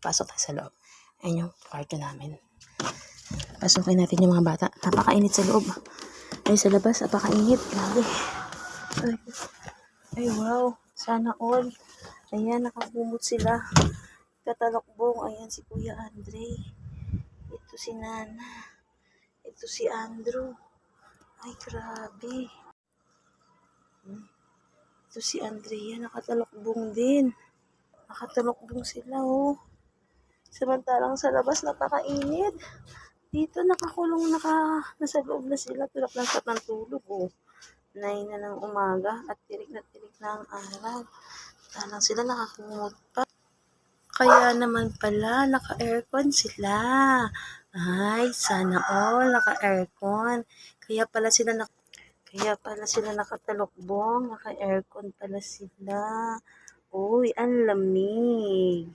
Pasok tayo sa loob. Ayan yung kwarto namin. Pasukin natin yung mga bata. Napakainit sa loob. Ay, sa labas, napakainit. Grabe. Ay, wow. Sana all. Ayan, nakakumot sila. Katalokbong. Ayan si Kuya Andre. Ito si Nana. Ito si Andrew. Ay, grabe. Ito si Andrea. Nakatalokbong din. Nakatalokbong sila, oh. Samantalang sa labas, napakainit. Dito, nakakulong, nasa loob na sila. Tulak lang sa tulog, oh. 9 na ng umaga at tirik na ang araw. Talang sila nakakumot pa. Kaya naman pala, naka-aircon sila. Ay, sana all, naka-aircon. Kaya pala sila nakatalokbong, naka-aircon pala sila. Uy, ang lamig.